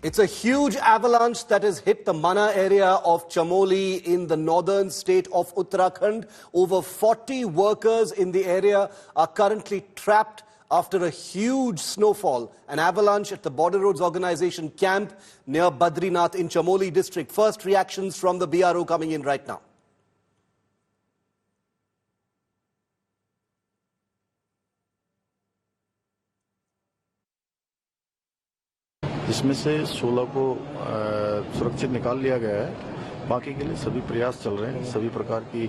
It's a huge avalanche that has hit the Mana area of Chamoli in the northern state of Uttarakhand. Over 40 workers in the area are currently trapped after a huge snowfall. An avalanche at the Border Roads Organization camp near Badrinath in Chamoli district. First reactions from the BRO coming in right now. जिसमें से 16 को सुरक्षित निकाल लिया गया है। बाकी के लिए सभी प्रयास चल रहे हैं। सभी प्रकार की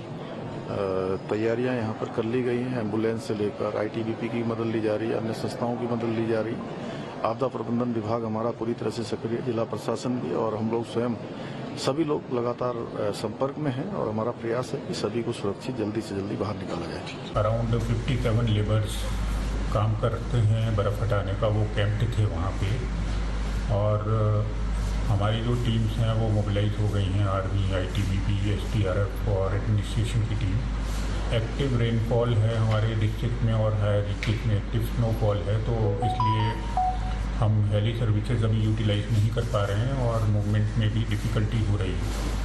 तैयारियां यहां पर कर ली गई हैं। एम्बुलेंस से लेकर ITBP की मदद ली जा रही है, अन्य संस्थाओं की मदद ली जा रही है। आपदा प्रबंधन विभाग हमारा पूरी तरह से सक्रिय, जिला प्रशासन भी, और हम लोग स्वयं सभी लोग लगातार संपर्क में हैं और हमारा प्रयास है कि सभी को सुरक्षित जल्दी से जल्दी बाहर निकाला जाए। अराउंड 57 लेबर्स काम करते हैं बर्फ हटाने का, वो कैंप्ड थे वहाँ पे, और हमारी जो टीम्स हैं वो मोबिलाइज हो गई हैं। आर्मी, ITBP, NDRF और एडमिनिस्ट्रेशन की टीम। एक्टिव रेनफॉल है हमारे डिस्ट्रिक्ट में और हायर डिस्ट्रिक्ट में एक्टिव स्नोफॉल है, तो इसलिए हम हेली सर्विसेज अभी यूटिलाइज नहीं कर पा रहे हैं और मूवमेंट में भी डिफ़िकल्टी हो रही है।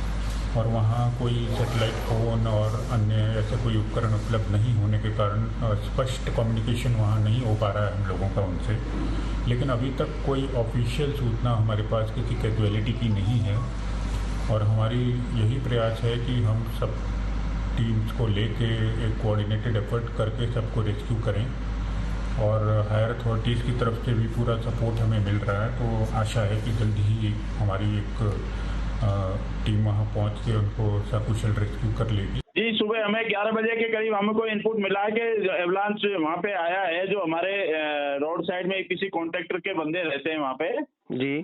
और वहाँ कोई सैटेलाइट फ़ोन और अन्य ऐसे कोई उपकरण उपलब्ध नहीं होने के कारण स्पष्ट कम्युनिकेशन वहाँ नहीं हो पा रहा है हम लोगों का उनसे। लेकिन अभी तक कोई ऑफिशियल सूचना हमारे पास किसी कैजुअलिटी की नहीं है, और हमारी यही प्रयास है कि हम सब टीम्स को लेके एक कोऑर्डिनेटेड एफर्ट करके सबको रेस्क्यू करें, और हायर अथॉरिटीज़ की तरफ से भी पूरा सपोर्ट हमें मिल रहा है। तो आशा है कि जल्दी ही हमारी एक टीम वहां पहुंच के उनको सकुशल रेस्क्यू कर लेगी। जी, सुबह हमें 11 बजे के करीब हमको इनपुट मिला कि एवलांच वहां पे आया है। जो हमारे रोड साइड में किसी कॉन्ट्रैक्टर के बंदे रहते हैं वहां पे, जी,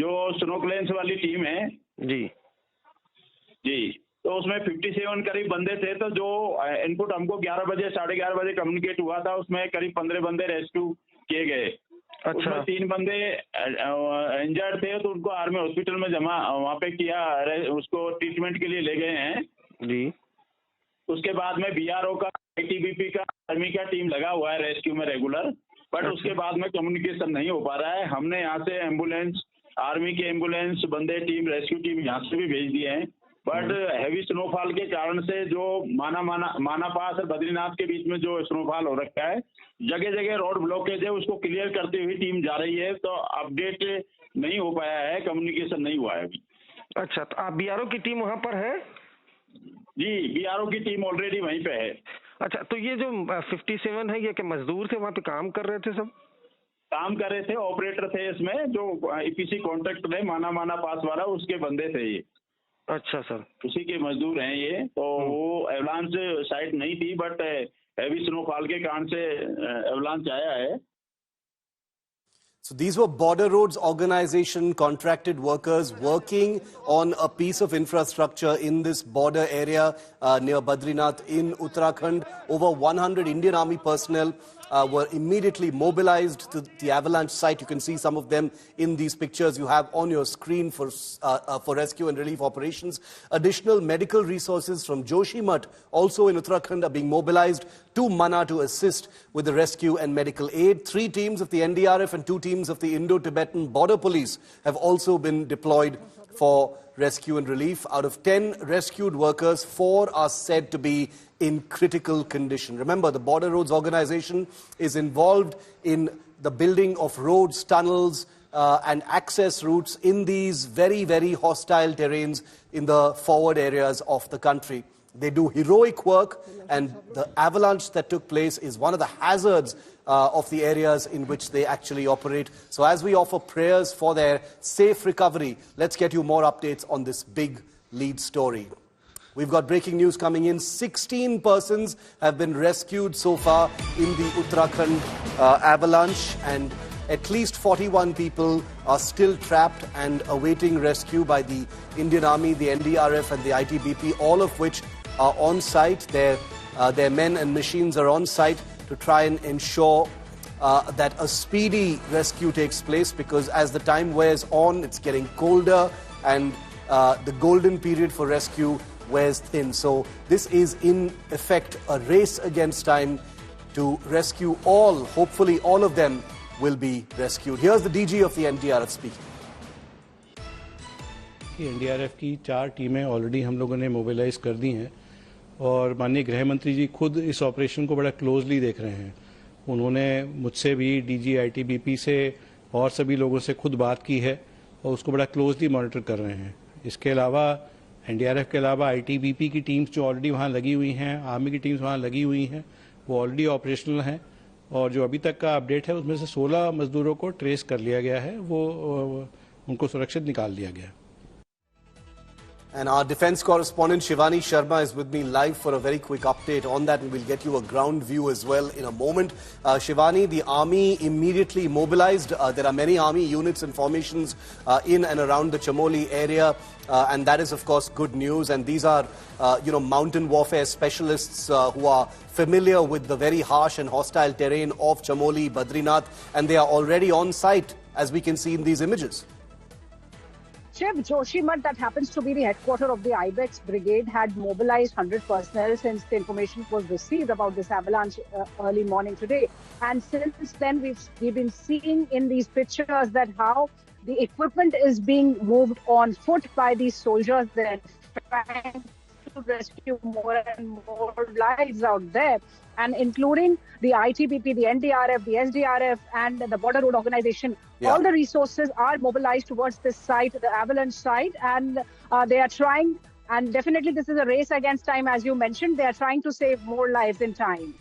जो स्नो क्लेंस वाली टीम है, जी, तो उसमें 57 करीब बंदे थे। तो जो इनपुट हमको 11 बजे 11:30 बजे कम्युनिकेट हुआ था, उसमें करीब 15 बंदे रेस्क्यू किए गए। अच्छा। उसमें 3 बंदे इंजर्ड थे, तो उनको आर्मी हॉस्पिटल में जमा वहाँ पे किया, उसको ट्रीटमेंट के लिए ले गए हैं। जी। उसके बाद में BRO का, ITBP का, आर्मी का टीम लगा हुआ है रेस्क्यू में रेगुलर, बट उसके बाद में कम्युनिकेशन नहीं हो पा रहा है। हमने यहाँ से एम्बुलेंस, आर्मी की एम्बुलेंस, बंदे टीम, रेस्क्यू टीम यहाँ से भी भेज दिए हैं, बट हैवी स्नोफॉल के कारण से जो माना पास और बद्रीनाथ के बीच में जो स्नोफॉल हो रखा है, जगह जगह रोड ब्लॉकेज है, उसको क्लियर करते हुए टीम जा रही है। तो अपडेट नहीं हो पाया है, कम्युनिकेशन नहीं हुआ है अभी। अच्छा, तो आप BRO की टीम वहाँ पर है? जी, BRO की टीम ऑलरेडी वहीं पे है। अच्छा, तो ये जो 57 है, ये क्या मजदूर थे वहाँ पे, काम कर रहे थे? सब काम कर रहे थे, ऑपरेटर थे इसमें, जो EPC कॉन्ट्रैक्टर है माना पास वाला, उसके बंदे थे ये। अच्छा सर, उसी के मजदूर हैं ये। तो वो एवलांच साइट नहीं थी, बट हैवी स्नोफॉल के कारण से एवलांच आया है। So these were Border Roads Organization contracted workers working on a piece of infrastructure in this border area near Badrinath in Uttarakhand. Over 100 Indian Army personnel were immediately mobilized to the avalanche site. You can see some of them in these pictures you have on your screen for rescue and relief operations. Additional medical resources from Joshimath, also in Uttarakhand, are being mobilized to Mana to assist with the rescue and medical aid. 3 teams of the NDRF and 2 teams of the Indo-Tibetan Border Police have also been deployed for rescue and relief. Out of 10 rescued workers, 4 are said to be in critical condition. Remember, the Border Roads Organization is involved in the building of roads, tunnels, and access routes in these very, very hostile terrains in the forward areas of the country. They do heroic work, and the avalanche that took place is one of the hazards of the areas in which they actually operate. So as we offer prayers for their safe recovery, let's get you more updates on this big lead story. We've got breaking news coming in. 16 persons have been rescued so far in the Uttarakhand avalanche, and at least 41 people are still trapped and awaiting rescue by the Indian Army, the NDRF and the ITBP, all of which are on site. Their men and machines are on site to try and ensure that a speedy rescue takes place, because as the time wears on, it's getting colder, and the golden period for rescue wears thin. So this is in effect a race against time to rescue all. Hopefully all of them will be rescued. Here's the DG of the NDRF speaking. कि NDRF की 4 टीमें already हम लोगों ने mobilise कर दी हैं और माननीय गृह मंत्री जी खुद इस ऑपरेशन को बड़ा क्लोजली देख रहे हैं। उन्होंने मुझसे भी डीजी आईटीबीपी से और सभी लोगों से खुद बात की है और उसको बड़ा क्लोजली मॉनिटर कर रहे हैं। इसके अलावा एनडीआरएफ के अलावा आईटीबीपी की टीम्स जो ऑलरेडी वहाँ लगी हुई हैं, आर्मी की टीम्स वहाँ लगी हुई हैं, वो ऑलरेडी ऑपरेशनल हैं और जो अभी तक का अपडेट है उसमें से 16 मजदूरों को ट्रेस कर लिया गया है, वो उनको सुरक्षित निकाल दिया गया। And our defense correspondent Shivani Sharma is with me live for a very quick update on that, and we'll get you a ground view as well in a moment. Shivani, the army immediately mobilized. There are many army units and formations in and around the Chamoli area, and that is, of course, good news. And these are, mountain warfare specialists who are familiar with the very harsh and hostile terrain of Chamoli, Badrinath, and they are already on site, as we can see in these images. Shiv, Joshimath, that happens to be the headquarters of the Ibex Brigade, had mobilized 100 personnel since the information was received about this avalanche early morning today. And since then, we've been seeing in these pictures that how the equipment is being moved on foot by these soldiers. They're trying to rescue more and more lives out there, and including the ITBP, the NDRF, the SDRF, and the Border Road Organization. Yeah. All the resources are mobilized towards this site, the avalanche site, and they are trying, and definitely this is a race against time, as you mentioned. They are trying to save more lives in time.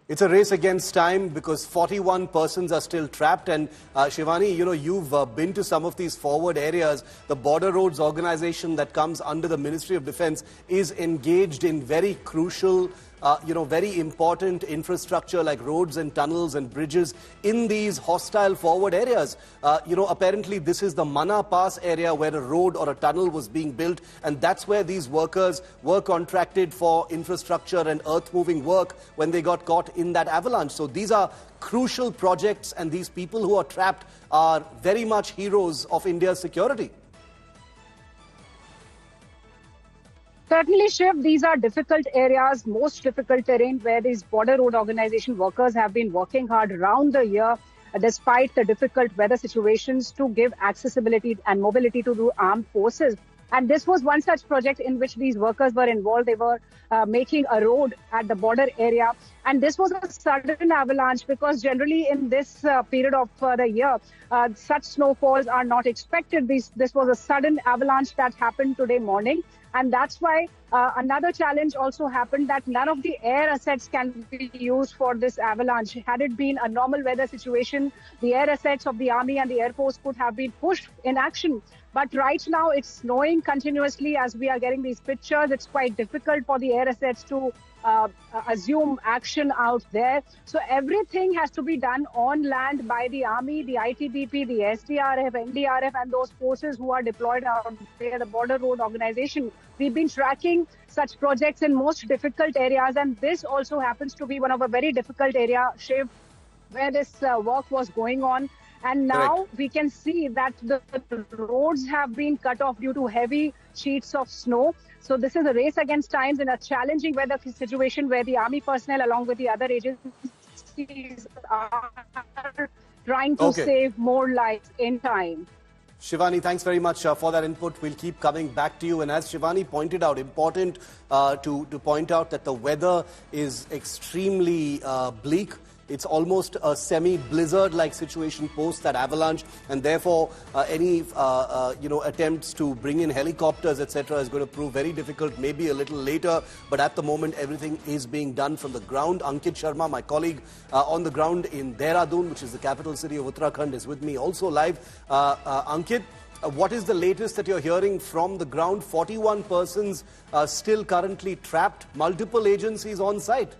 It's a race against time because 41 persons are still trapped. And Shivani, you've been to some of these forward areas. The Border Roads Organization that comes under the Ministry of Defense is engaged in very crucial, very important infrastructure like roads and tunnels and bridges in these hostile forward areas. Apparently this is the Mana Pass area where a road or a tunnel was being built, and that's where these workers were contracted for infrastructure and earth-moving work when they got caught in that avalanche. So these are crucial projects, and these people who are trapped are very much heroes of India's security. Certainly, Shiv, these are difficult areas, most difficult terrain where these Border Road Organization workers have been working hard around the year, despite the difficult weather situations, to give accessibility and mobility to the armed forces. And this was one such project in which these workers were involved. They were making a road at the border area. And this was a sudden avalanche because generally in this period of the year, such snowfalls are not expected. This was a sudden avalanche that happened today morning. And that's why another challenge also happened, that none of the air assets can be used for this avalanche. Had it been a normal weather situation, the air assets of the Army and the Air Force could have been pushed in action. But right now it's snowing continuously as we are getting these pictures. It's quite difficult for the air assets to assume action out there. So everything has to be done on land by the Army, the ITBP, the SDRF, NDRF, and those forces who are deployed out there, the Border Road Organization. We've been tracking such projects in most difficult areas, and this also happens to be one of a very difficult area, Shiv, where this work was going on. And now we can see that the roads have been cut off due to heavy sheets of snow. So this is a race against time in a challenging weather situation where the Army personnel along with the other agencies are trying to save more lives in time. Shivani, thanks very much for that input. We'll keep coming back to you. And as Shivani pointed out, important to point out that the weather is extremely bleak. It's almost a semi-blizzard-like situation post that avalanche, and therefore any attempts to bring in helicopters, etc., is going to prove very difficult. Maybe a little later, but at the moment everything is being done from the ground. Ankit Sharma, my colleague on the ground in Dehradun, which is the capital city of Uttarakhand, is with me also live. Ankit, what is the latest that you're hearing from the ground? 41 persons still currently trapped, multiple agencies on site.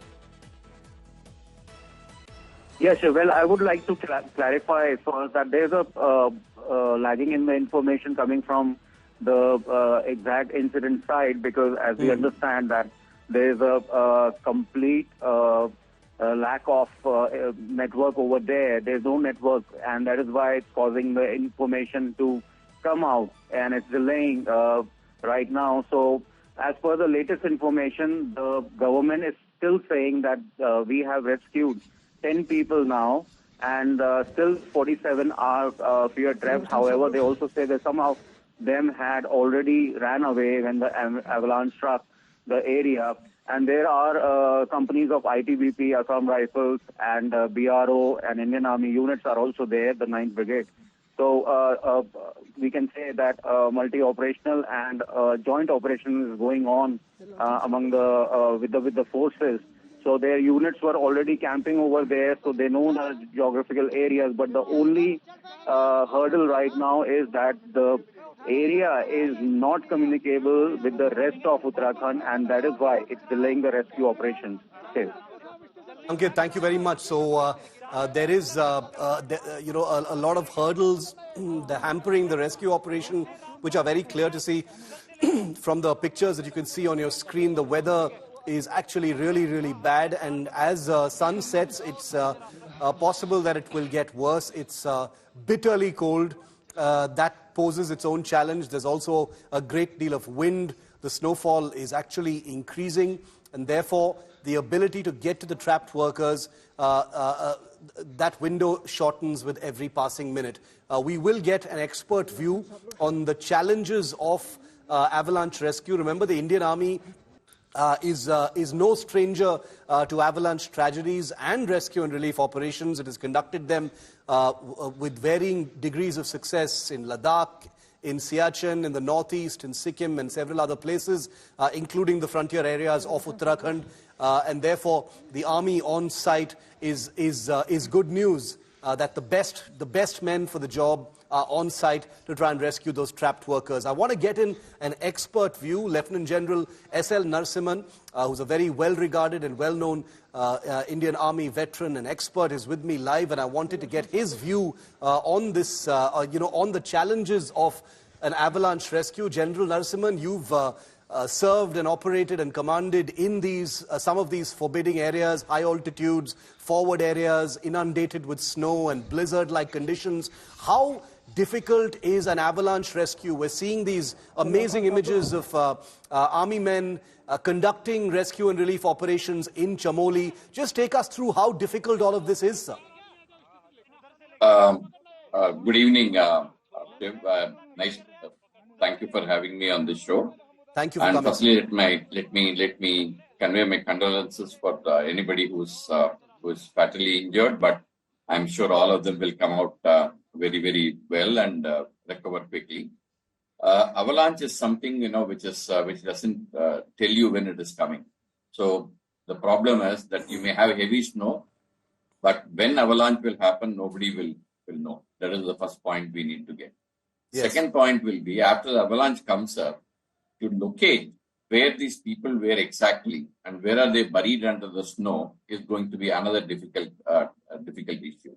Yes, well, I would like to clarify first that there's a lagging in the information coming from the exact incident site, because as we understand that there's a complete lack of network over there. There's no network, and that is why it's causing the information to come out, and it's delaying right now. So as per the latest information, the government is still saying that we have rescued 10 people now, and still 47 are fear trapped. However, they also say that somehow them had already ran away when the avalanche struck the area. And there are companies of ITBP, Assam Rifles, and BRO and Indian Army units are also there, the 9th Brigade. So we can say that multi-operational and joint operation is going on among the with the forces. So their units were already camping over there, so they know the geographical areas. But the only hurdle right now is that the area is not communicable with the rest of Uttarakhand, and that is why it's delaying the rescue operations. Okay. Ankit, thank you very much. So there is, a lot of hurdles hampering the rescue operation, which are very clear to see from the pictures that you can see on your screen. The weather is actually really, really bad, and as sun sets, it's possible that it will get worse. It's bitterly cold. That poses its own challenge. There's also a great deal of wind. The snowfall is actually increasing, and therefore the ability to get to the trapped workers, that window shortens with every passing minute. We will get an expert view on the challenges of avalanche rescue. Remember, the Indian Army is no stranger to avalanche tragedies and rescue and relief operations. It has conducted them with varying degrees of success in Ladakh, in Siachen, in the northeast, in Sikkim, and several other places, including the frontier areas of Uttarakhand. And therefore, the army on site is good news that the best men for the job are on site to try and rescue those trapped workers. I want to get in an expert view. Lieutenant General S.L. Narasimhan, who's a very well-regarded and well-known Indian Army veteran and expert, is with me live, and I wanted to get his view on this, on the challenges of an avalanche rescue. General Narasimhan, you've served and operated and commanded in these some of these forbidding areas, high altitudes, forward areas, inundated with snow and blizzard-like conditions. How difficult is an avalanche rescue? We're seeing these amazing images of army men conducting rescue and relief operations in Chamoli. Just take us through how difficult all of this is, sir. Good evening, Dev. Nice. Thank you for having me on this show. Thank you for coming. And firstly, let me convey my condolences for anybody who's fatally injured. But I'm sure all of them will come out very, very well and recover quickly. Avalanche is something which doesn't tell you when it is coming. So the problem is that you may have heavy snow, but when avalanche will happen, nobody will know. That is the first point we need to get. Yes. Second point will be, after the avalanche comes up, to locate where these people were exactly and where are they buried under the snow is going to be another difficult issue.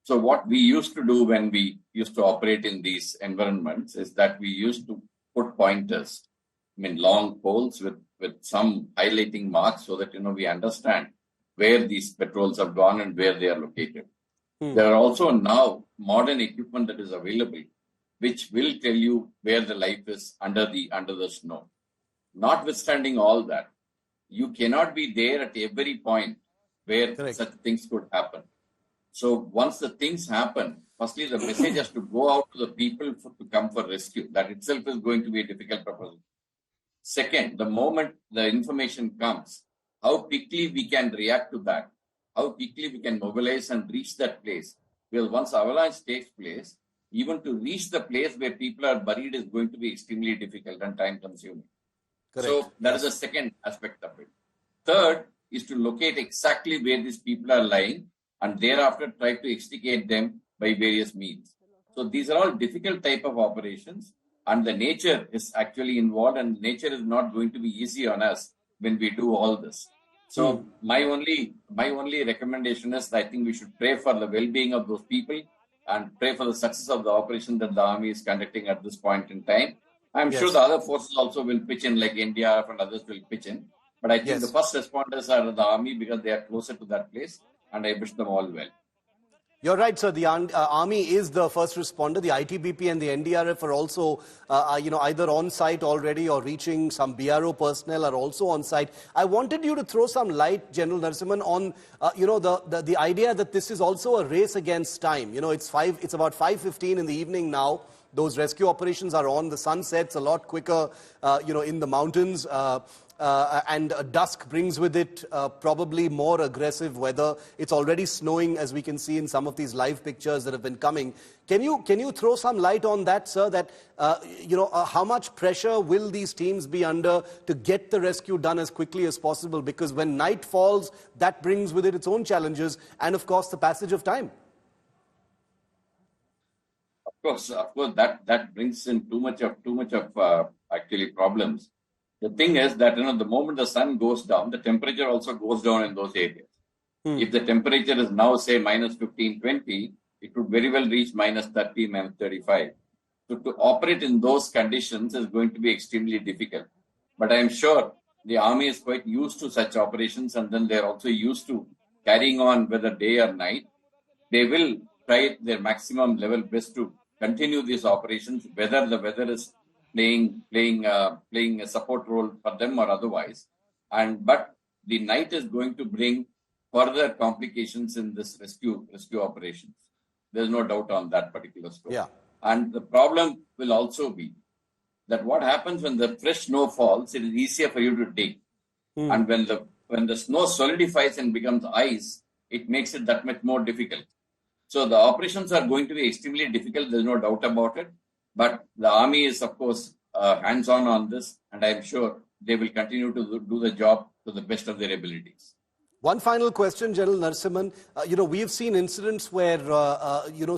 So what we used to do when we used to operate in these environments is that we used to put pointers, long poles with some highlighting marks so that we understand where these patrols have gone and where they are located. There are also now modern equipment that is available, which will tell you where the life is under the snow. Notwithstanding all that, you cannot be there at every point where Correct. Such things could happen. So once the things happen, firstly, the message has to go out to the people to come for rescue. That itself is going to be a difficult proposition. Second, the moment the information comes, how quickly we can react to that, how quickly we can mobilize and reach that place. Because once avalanche takes place, even to reach the place where people are buried is going to be extremely difficult and time consuming. Correct. So that is the second aspect of it. Third is to locate exactly where these people are lying and thereafter try to extricate them by various means. So these are all difficult type of operations, and the nature is actually involved, and nature is not going to be easy on us when we do all this. So my only recommendation is I think we should pray for the well-being of those people and pray for the success of the operation that the army is conducting at this point in time. I'm sure the other forces also will pitch in, like NDRF and others will pitch in. But I think the first responders are the army because they are closer to that place, and I wish them all well. You're right, sir. The Army is the first responder. The ITBP and the NDRF are also, either on site already or reaching. Some BRO personnel are also on site. I wanted you to throw some light, General Narasimhan, on, the idea that this is also a race against time. It's about 5:15 in the evening now. Those rescue operations are on. The sun sets a lot quicker, in the mountains. And dusk brings with it probably more aggressive weather. It's already snowing, as we can see in some of these live pictures that have been coming. Can you throw some light on that, sir? That how much pressure will these teams be under to get the rescue done as quickly as possible? Because when night falls, that brings with it its own challenges, and of course the passage of time. Of course, that brings in too much of actually problems. The thing is that the moment the sun goes down, the temperature also goes down in those areas. If the temperature is now say minus 15, 20, it would very well reach minus 30, minus 35. So to operate in those conditions is going to be extremely difficult. But I am sure the Army is quite used to such operations, and then they are also used to carrying on whether day or night. They will try their maximum level best to continue these operations, whether the weather is playing a support role for them or otherwise. But the night is going to bring further complications in this rescue operations. There's no doubt on that particular story. Yeah. And the problem will also be that what happens when the fresh snow falls, it is easier for you to dig. And when the snow solidifies and becomes ice, it makes it that much more difficult. So the operations are going to be extremely difficult. There's no doubt about it. But the Army is, of course, hands-on on this, and I'm sure they will continue to do the job to the best of their abilities. One final question, General Narasimhan. We have seen incidents where,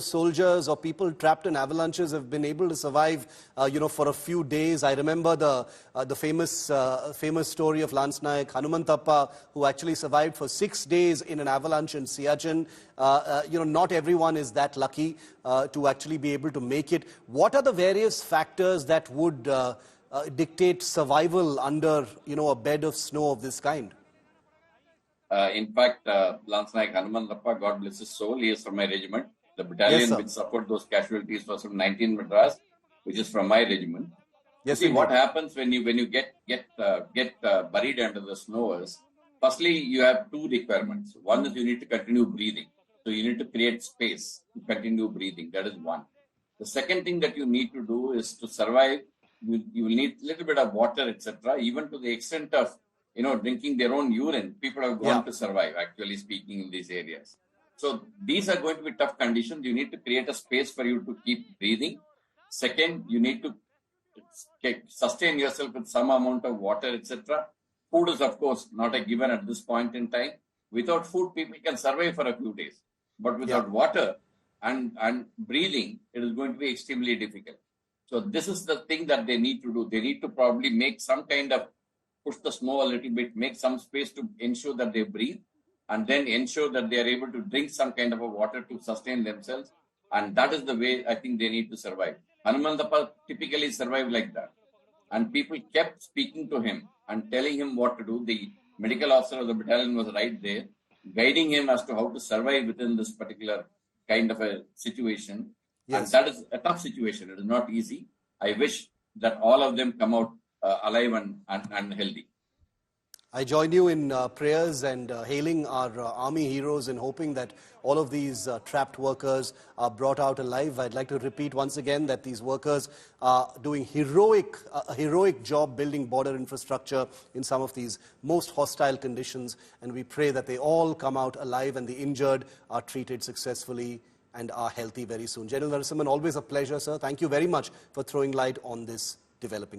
soldiers or people trapped in avalanches have been able to survive, for a few days. I remember the famous story of Lance Nayak Hanumantappa, who actually survived for 6 days in an avalanche in Siachen. Not everyone is that lucky to actually be able to make it. What are the various factors that would dictate survival under, a bed of snow of this kind? In fact, Lance Nayak Hanumantappa, God bless his soul, he is from my regiment. The battalion which support those casualties was from 19 Madras, which is from my regiment. Yes, see what happens when you get buried under the snow is, firstly, you have two requirements. One is you need to continue breathing. So you need to create space to continue breathing. That is one. The second thing that you need to do is to survive. You will need a little bit of water, etc. Even to the extent of drinking their own urine. People have gone to survive, actually speaking, in these areas. So these are going to be tough conditions. You need to create a space for you to keep breathing. Second, you need to sustain yourself with some amount of water, etc. Food is, of course, not a given at this point in time. Without food, people can survive for a few days. But without water and breathing, it is going to be extremely difficult. So this is the thing that they need to do. They need to probably make some kind of push the snow a little bit, make some space to ensure that they breathe, and then ensure that they are able to drink some kind of a water to sustain themselves. And that is the way I think they need to survive. Hanumantappa typically survived like that. And people kept speaking to him and telling him what to do. The medical officer of the battalion was right there, guiding him as to how to survive within this particular kind of a situation. Yes. And that is a tough situation. It is not easy. I wish that all of them come out alive and healthy. I join you in prayers and hailing our Army heroes and hoping that all of these trapped workers are brought out alive. I'd like to repeat once again that these workers are doing a heroic job building border infrastructure in some of these most hostile conditions, and we pray that they all come out alive and the injured are treated successfully and are healthy very soon. General Narasimhan, always a pleasure, sir. Thank you very much for throwing light on this developing